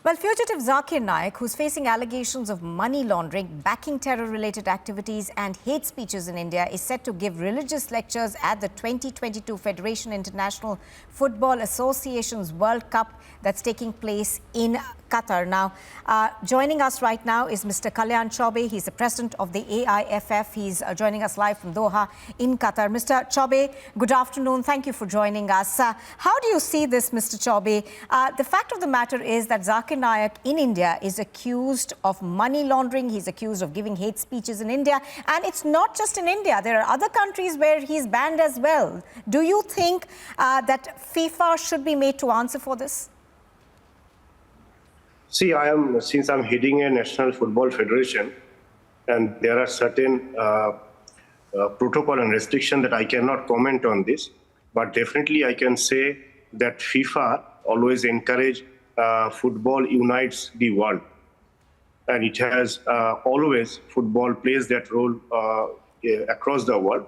Well, fugitive Zakir Naik, who's facing allegations of money laundering, backing terror-related activities and hate speeches in India, is set to give religious lectures at the 2022 Federation International Football Association's World Cup that's taking place in Qatar. Now, joining us right now is Mr. Chaubey. He's the president of the AIFF. He's joining us live from Doha in Qatar. Mr. Chaubey, good afternoon. Thank you for joining us. How do you see this, Mr. Chaubey? The fact of the matter is that Zakir Naik in India is accused of money laundering. He's accused of giving hate speeches in India. And it's not just in India. There are other countries where he's banned as well. Do you think that FIFA should be made to answer for this? See, since I'm heading a national football federation, and there are certain protocol and restriction that I cannot comment on this, but definitely I can say that FIFA always encourage football unites the world, and it has always football plays that role across the world.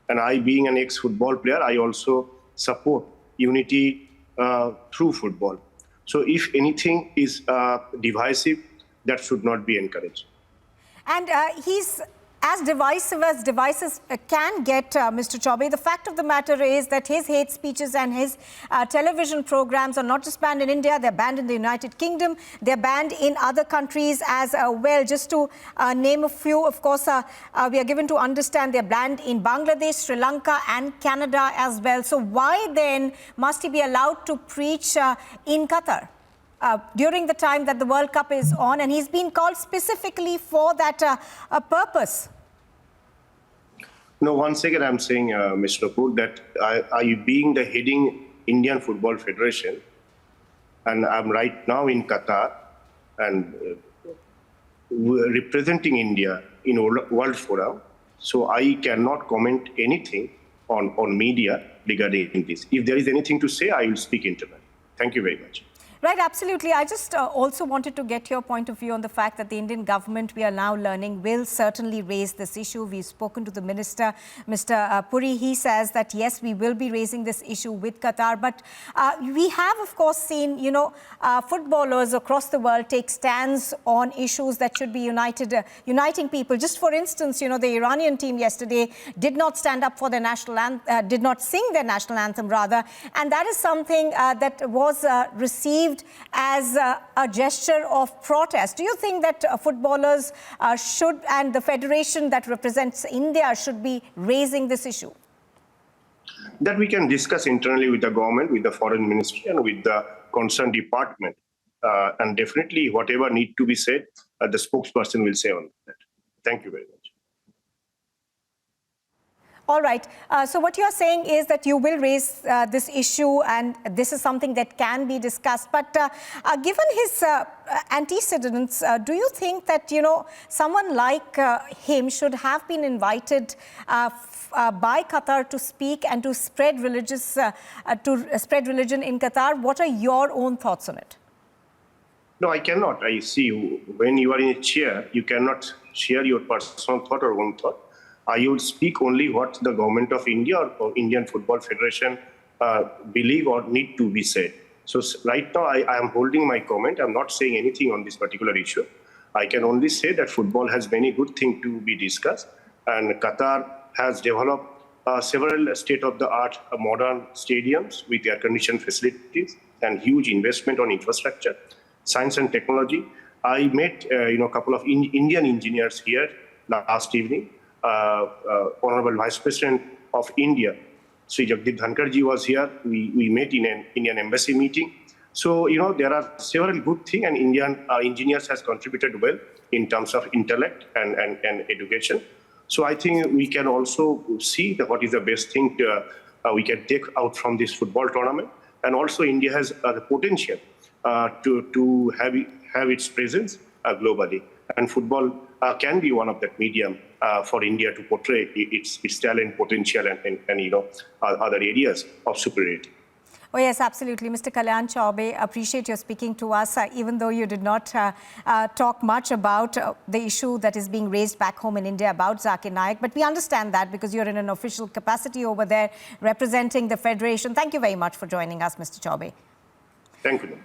And I, being an ex-football player, I also support unity through football. So if anything is divisive, that should not be encouraged. And he's as divisive can get, Mr. Chaubey. The fact of the matter is that his hate speeches and his television programs are not just banned in India, they're banned in the United Kingdom, they're banned in other countries as well. Just to name a few, of course, we are given to understand they're banned in Bangladesh, Sri Lanka and Canada as well. So why then must he be allowed to preach in Qatar during the time that the World Cup is on? And he's been called specifically for that purpose. No, once again, I'm saying, Mr. Kapoor, that I being the heading Indian Football Federation, and I'm right now in Qatar and representing India in World Forum, so I cannot comment anything on media regarding this. If there is anything to say, I will speak internally. Thank you very much. Right, absolutely. I just also wanted to get your point of view on the fact that the Indian government, we are now learning, will certainly raise this issue. We've spoken to the minister, Mr. Puri. He says that, yes, we will be raising this issue with Qatar. But we have, of course, seen, footballers across the world take stands on issues that should be uniting people. Just for instance, the Iranian team yesterday did not stand up for their national anthem, did not sing their national anthem, rather. And that is something that was received as a gesture of protest. Do you think that footballers should, and the federation that represents India, should be raising this issue? That we can discuss internally with the government, with the foreign ministry and with the concerned department. And definitely whatever need to be said, the spokesperson will say on that. Thank you very much. All right. So what you're saying is that you will raise this issue, and this is something that can be discussed. But given his antecedents, do you think that, someone like him should have been invited by Qatar to speak and to spread religion in Qatar? What are your own thoughts on it? No, I cannot. I see when you are in a chair, you cannot share your personal thought or own thought. I will speak only what the government of India or Indian Football Federation believe or need to be said. So right now, I am holding my comment. I'm not saying anything on this particular issue. I can only say that football has many good things to be discussed. And Qatar has developed several state-of-the-art modern stadiums with air-conditioned facilities and huge investment on infrastructure, science and technology. I met a couple of Indian engineers here last evening. Honorable Vice President of India, Sri Jagdeep Dhankarji, was here. We met in an Indian embassy meeting. So, there are several good things, and Indian engineers has contributed well in terms of intellect and education. So I think we can also see what is the best thing we can take out from this football tournament. And also India has the potential to have its presence globally. And football can be one of that medium for India to portray its talent, potential, and other areas of superiority. Oh, yes, absolutely. Mr. Chaubey, appreciate your speaking to us, even though you did not talk much about the issue that is being raised back home in India about Zakir Naik. But we understand that because you're in an official capacity over there representing the Federation. Thank you very much for joining us, Mr. Chaubey. Thank you.